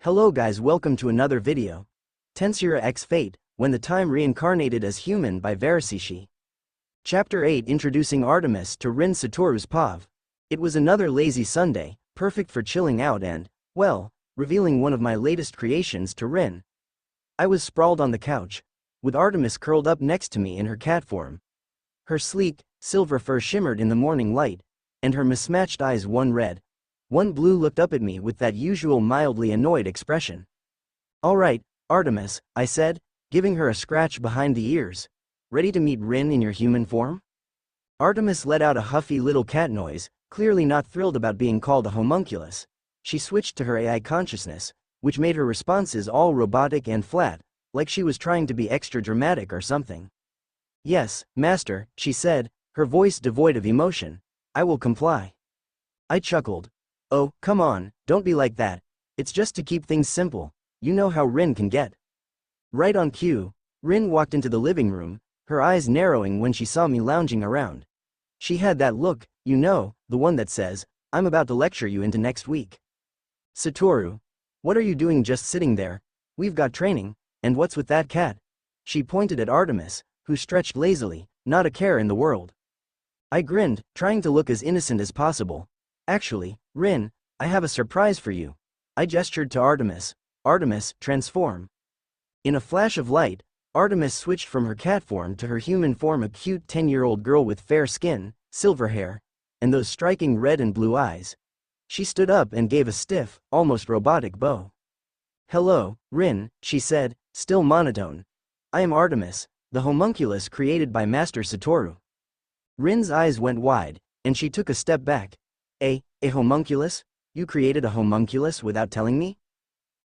Hello guys, welcome to another video. Tensura X Fate, When the Time Reincarnated As Human by Vericishi. Chapter 8 Introducing Artemis to Rin Satoru's POV. It was another lazy Sunday, perfect for chilling out and, well, revealing one of my latest creations to Rin. I was sprawled on the couch, with Artemis curled up next to me in her cat form. Her sleek, silver fur shimmered in the morning light, and her mismatched eyes, one red, one blue, looked up at me with that usual mildly annoyed expression. "All right, Artemis," I said, giving her a scratch behind the ears. "Ready to meet Rin in your human form?" Artemis let out a huffy little cat noise, clearly not thrilled about being called a homunculus. She switched to her AI consciousness, which made her responses all robotic and flat, like she was trying to be extra dramatic or something. "Yes, master," she said, her voice devoid of emotion. "I will comply." I chuckled. "Oh, come on, don't be like that. It's just to keep things simple. You know how Rin can get." Right on cue, Rin walked into the living room, her eyes narrowing when she saw me lounging around. She had that look, you know, the one that says, "I'm about to lecture you into next week." "Satoru, what are you doing just sitting there? We've got training, and what's with that cat?" She pointed at Artemis, who stretched lazily, not a care in the world. I grinned, trying to look as innocent as possible. "Actually, Rin, I have a surprise for you." I gestured to Artemis. "Artemis, transform." In a flash of light, Artemis switched from her cat form to her human form, a cute 10-year-old girl with fair skin, silver hair, and those striking red and blue eyes. She stood up and gave a stiff, almost robotic bow. "Hello, Rin," she said, still monotone. "I am Artemis, the homunculus created by Master Satoru." Rin's eyes went wide, and she took a step back. A homunculus? You created a homunculus without telling me?"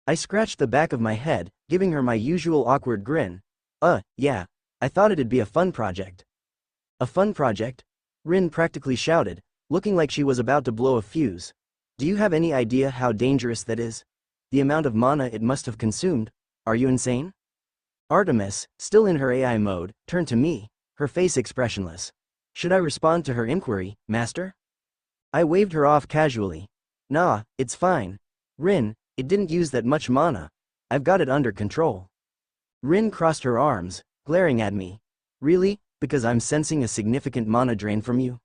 I scratched the back of my head, giving her my usual awkward grin. Yeah, I thought it'd be a fun project." "A fun project?" Rin practically shouted, looking like she was about to blow a fuse. "Do you have any idea how dangerous that is? The amount of mana it must have consumed? Are you insane?" Artemis, still in her AI mode, turned to me, her face expressionless. "Should I respond to her inquiry, master?" I waved her off casually. "Nah, it's fine. Rin, it didn't use that much mana. I've got it under control." Rin crossed her arms, glaring at me. "Really? Because I'm sensing a significant mana drain from you?"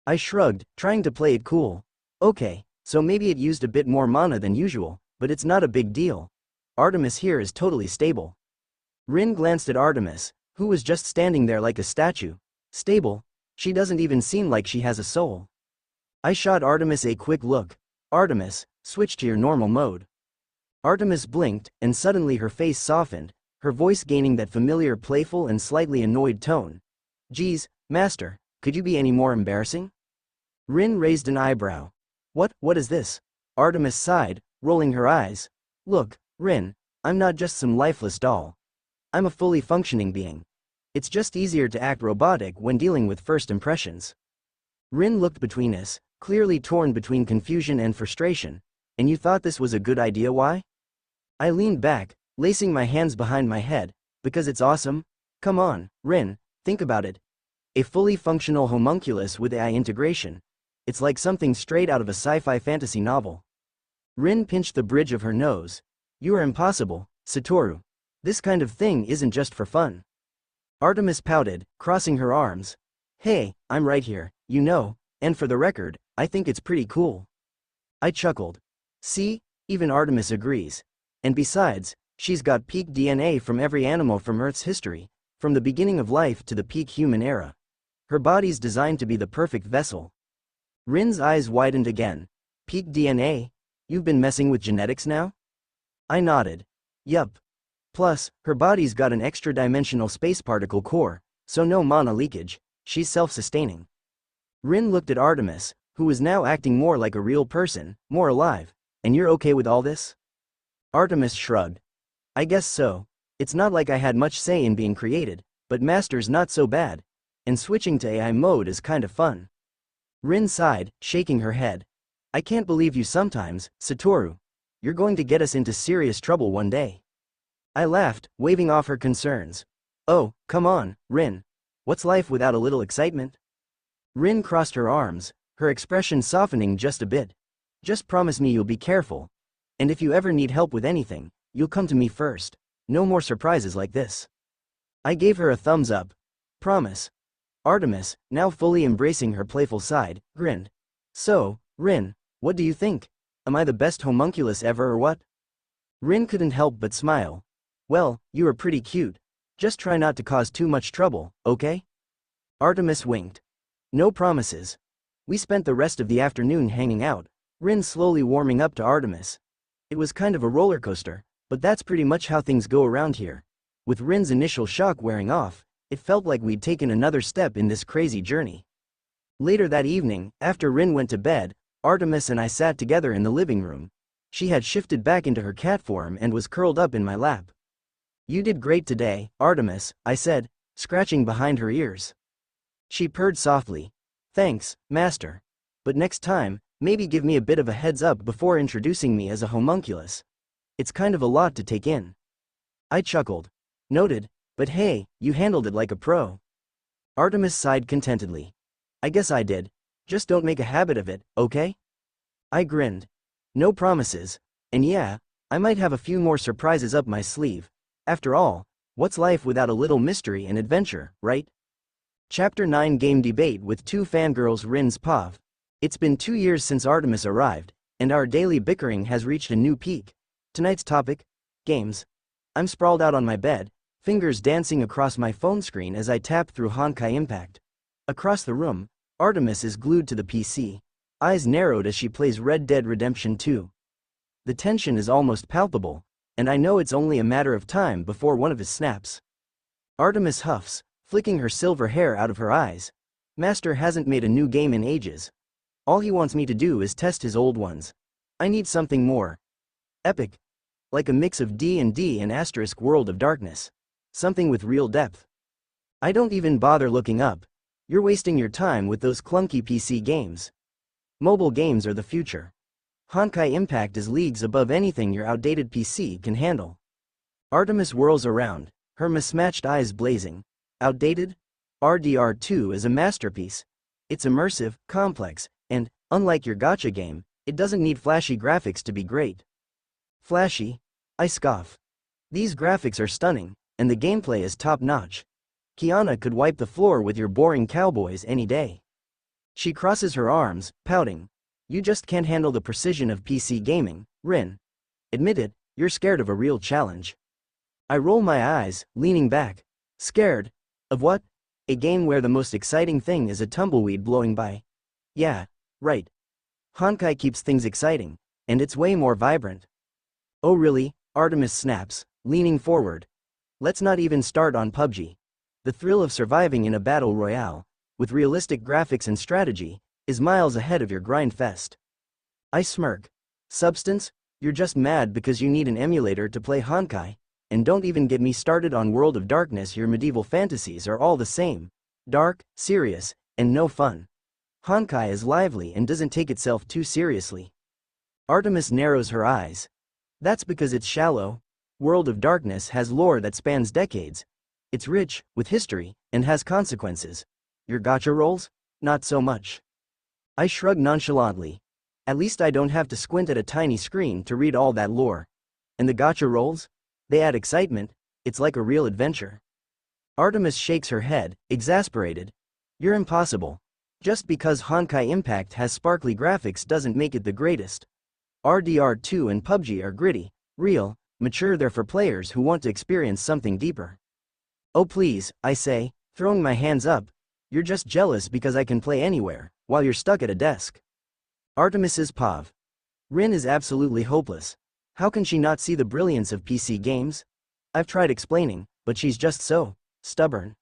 I shrugged, trying to play it cool. "Okay, so maybe it used a bit more mana than usual, but it's not a big deal. Artemis here is totally stable." Rin glanced at Artemis, who was just standing there like a statue. "Stable? She doesn't even seem like she has a soul." I shot Artemis a quick look. "Artemis, switch to your normal mode." Artemis blinked, and suddenly her face softened, her voice gaining that familiar playful and slightly annoyed tone. "Geez, master, could you be any more embarrassing?" Rin raised an eyebrow. What is this?" Artemis sighed, rolling her eyes. "Look, Rin, I'm not just some lifeless doll. I'm a fully functioning being. It's just easier to act robotic when dealing with first impressions." Rin looked between us, clearly torn between confusion and frustration. "And you thought this was a good idea? Why?" I leaned back, lacing my hands behind my head. "Because it's awesome. Come on, Rin, think about it. A fully functional homunculus with AI integration. It's like something straight out of a sci-fi fantasy novel." Rin pinched the bridge of her nose. "You are impossible, Satoru. This kind of thing isn't just for fun." Artemis pouted, crossing her arms. "Hey, I'm right here, you know, and for the record, I think it's pretty cool." I chuckled. "See, even Artemis agrees. And besides, she's got peak DNA from every animal from Earth's history, from the beginning of life to the peak human era. Her body's designed to be the perfect vessel." Rin's eyes widened again. "Peak DNA? You've been messing with genetics now?" I nodded. "Yup. Plus, her body's got an extra-dimensional space particle core, so no mana leakage. She's self-sustaining." Rin looked at Artemis, who was now acting more like a real person, more alive. "And you're okay with all this?" Artemis shrugged. "I guess so. It's not like I had much say in being created, but master's not so bad. And switching to AI mode is kind of fun." Rin sighed, shaking her head. "I can't believe you sometimes, Satoru. You're going to get us into serious trouble one day." I laughed, waving off her concerns. "Oh, come on, Rin. What's life without a little excitement?" Rin crossed her arms, her expression softening just a bit. "Just promise me you'll be careful. And if you ever need help with anything, you'll come to me first. No more surprises like this. I gave her a thumbs up. Promise. Artemis, now fully embracing her playful side, grinned. So, Rin, what do you think? Am I the best homunculus ever or what? Rin couldn't help but smile. Well, you are pretty cute. Just try not to cause too much trouble, okay? Artemis winked. No promises. We spent the rest of the afternoon hanging out, Rin slowly warming up to Artemis. It was kind of a roller coaster, but that's pretty much how things go around here. With Rin's initial shock wearing off, it felt like we'd taken another step in this crazy journey. Later that evening, after Rin went to bed, Artemis and I sat together in the living room. She had shifted back into her cat form and was curled up in my lap. You did great today, Artemis, I said, scratching behind her ears. She purred softly. Thanks, Master. But next time, maybe give me a bit of a heads up before introducing me as a homunculus. It's kind of a lot to take in. I chuckled. Noted, but hey, you handled it like a pro. Artemis sighed contentedly. I guess I did. Just don't make a habit of it, okay? I grinned. No promises. And yeah, I might have a few more surprises up my sleeve. After all, what's life without a little mystery and adventure, right? Chapter 9 Game Debate with Two Fangirls. Rin's Pav. It's been 2 years since Artemis arrived, and our daily bickering has reached a new peak. Tonight's topic? Games. I'm sprawled out on my bed, fingers dancing across my phone screen as I tap through Honkai Impact. Across the room, Artemis is glued to the PC, eyes narrowed as she plays Red Dead Redemption 2. The tension is almost palpable, and I know it's only a matter of time before one of his snaps. Artemis huffs, flicking her silver hair out of her eyes. Master hasn't made a new game in ages. All he wants me to do is test his old ones. I need something more epic. Like a mix of D&D and * World of Darkness. Something with real depth. I don't even bother looking up. You're wasting your time with those clunky PC games. Mobile games are the future. Honkai Impact is leagues above anything your outdated PC can handle. Artemis whirls around, her mismatched eyes blazing. Outdated? RDR2 is a masterpiece. It's immersive, complex, and, unlike your gacha game, it doesn't need flashy graphics to be great. Flashy? I scoff. These graphics are stunning, and the gameplay is top-notch. Kiana could wipe the floor with your boring cowboys any day. She crosses her arms, pouting. You just can't handle the precision of PC gaming, Rin. Admit it, you're scared of a real challenge. I roll my eyes, leaning back. Scared? Of what? A game where the most exciting thing is a tumbleweed blowing by. Yeah, right. Honkai keeps things exciting, and it's way more vibrant. Oh really? Artemis snaps, leaning forward. Let's not even start on PUBG. The thrill of surviving in a battle royale, with realistic graphics and strategy, is miles ahead of your grind fest. I smirk. Substance? You're just mad because you need an emulator to play Honkai, and don't even get me started on World of Darkness. Your medieval fantasies are all the same. Dark, serious, and no fun. Honkai is lively and doesn't take itself too seriously. Artemis narrows her eyes. That's because it's shallow. World of Darkness has lore that spans decades. It's rich, with history, and has consequences. Your gacha rolls? Not so much. I shrug nonchalantly. At least I don't have to squint at a tiny screen to read all that lore. And the gacha rolls? They add excitement. It's like a real adventure. Artemis shakes her head, exasperated. You're impossible. Just because Honkai Impact has sparkly graphics doesn't make it the greatest. RDR2 and PUBG are gritty, real, mature. They're for players who want to experience something deeper. Oh please, I say, throwing my hands up. You're just jealous because I can play anywhere, while you're stuck at a desk. Artemis's Pav. Rin is absolutely hopeless. How can she not see the brilliance of PC games? I've tried explaining, but she's just so stubborn.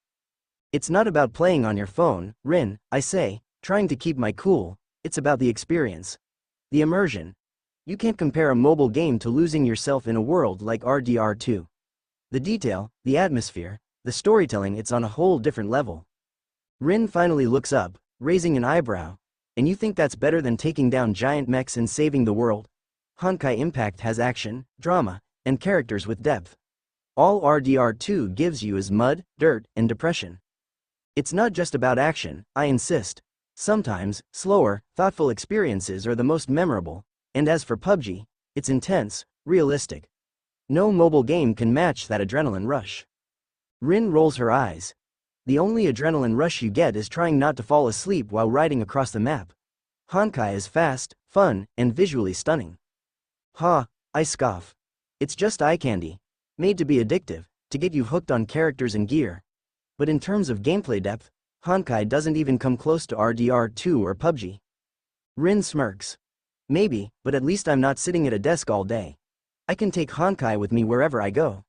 It's not about playing on your phone, Rin, I say, trying to keep my cool. It's about the experience. The immersion. You can't compare a mobile game to losing yourself in a world like RDR2. The detail, the atmosphere, the storytelling, it's on a whole different level. Rin finally looks up, raising an eyebrow. And you think that's better than taking down giant mechs and saving the world? Honkai Impact has action, drama, and characters with depth. All RDR2 gives you is mud, dirt, and depression. It's not just about action, I insist. Sometimes, slower, thoughtful experiences are the most memorable. And as for PUBG, It's intense, realistic. No mobile game can match that adrenaline rush. Rin rolls her eyes. The only adrenaline rush you get is trying not to fall asleep while riding across the map. Honkai is fast, fun, and visually stunning. Ha, I scoff. It's just eye candy. Made to be addictive, to get you hooked on characters and gear. But in terms of gameplay depth, Honkai doesn't even come close to RDR2 or PUBG. Rin smirks. Maybe, but at least I'm not sitting at a desk all day. I can take Honkai with me wherever I go.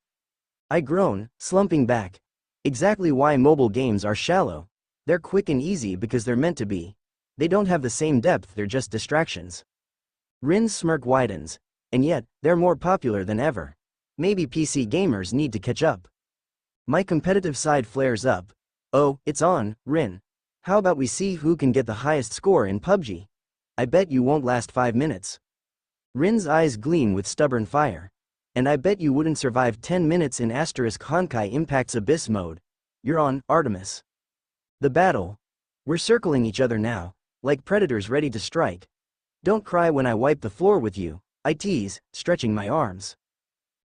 I groan, slumping back. Exactly why mobile games are shallow. They're quick and easy because they're meant to be. They don't have the same depth, they're just distractions. Rin's smirk widens. And yet, they're more popular than ever. Maybe PC gamers need to catch up. My competitive side flares up. Oh, it's on, Rin. How about we see who can get the highest score in PUBG? I bet you won't last 5 minutes. Rin's eyes gleam with stubborn fire. And I bet you wouldn't survive 10 minutes in Honkai Impact's Abyss mode. You're on, Artemis. The battle. We're circling each other now, like predators ready to strike. Don't cry when I wipe the floor with you, I tease, stretching my arms.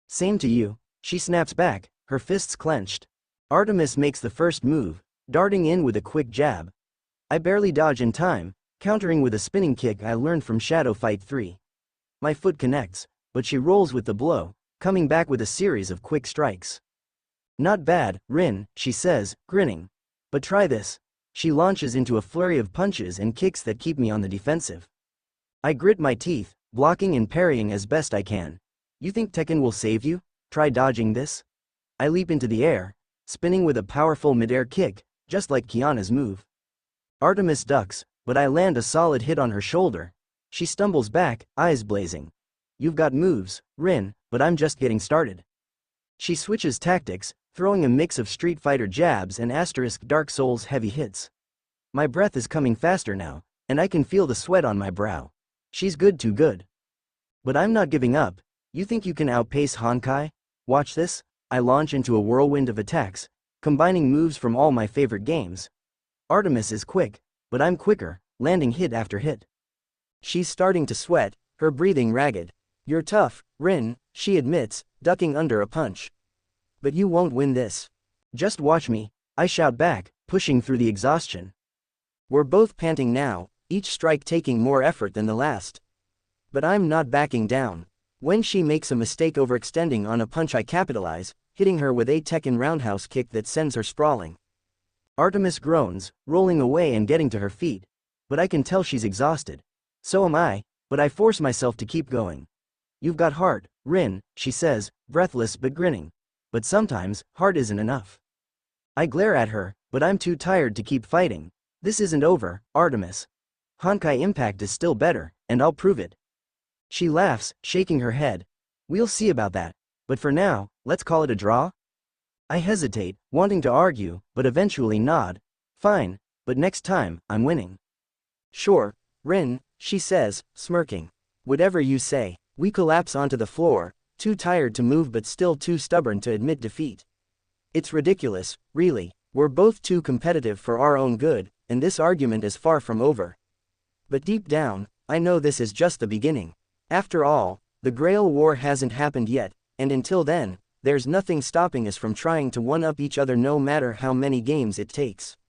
Same to you, she snaps back, her fists clenched. Artemis makes the first move, darting in with a quick jab. I barely dodge in time, countering with a spinning kick I learned from Shadow Fight 3. My foot connects, but she rolls with the blow, coming back with a series of quick strikes. Not bad, Rin, she says, grinning. But try this. She launches into a flurry of punches and kicks that keep me on the defensive. I grit my teeth, blocking and parrying as best I can. You think Tekken will save you? Try dodging this? I leap into the air, spinning with a powerful mid-air kick, just like Kiana's move. Artemis ducks, but I land a solid hit on her shoulder. She stumbles back, eyes blazing. You've got moves, Rin, but I'm just getting started. She switches tactics, throwing a mix of Street Fighter jabs and Dark Souls heavy hits. My breath is coming faster now, and I can feel the sweat on my brow. She's good too good. But I'm not giving up. You think you can outpace Honkai? Watch this. I launch into a whirlwind of attacks, combining moves from all my favorite games. Artemis is quick, but I'm quicker, landing hit after hit. She's starting to sweat, her breathing ragged. You're tough, Rin, she admits, ducking under a punch. But you won't win this. Just watch me, I shout back, pushing through the exhaustion. We're both panting now, each strike taking more effort than the last. But I'm not backing down. When she makes a mistake overextending on a punch, I capitalize, hitting her with a Tekken roundhouse kick that sends her sprawling. Artemis groans, rolling away and getting to her feet. But I can tell she's exhausted. So am I, but I force myself to keep going. You've got heart, Rin, she says, breathless but grinning. But sometimes, heart isn't enough. I glare at her, but I'm too tired to keep fighting. This isn't over, Artemis. Honkai Impact is still better, and I'll prove it. She laughs, shaking her head. We'll see about that. But for now, let's call it a draw? I hesitate, wanting to argue, but eventually nod. Fine, but next time, I'm winning. Sure, Rin, she says, smirking. Whatever you say. We collapse onto the floor, too tired to move but still too stubborn to admit defeat. It's ridiculous, really. We're both too competitive for our own good, and this argument is far from over. But deep down, I know this is just the beginning. After all, the Grail War hasn't happened yet, and until then, there's nothing stopping us from trying to one-up each other no matter how many games it takes.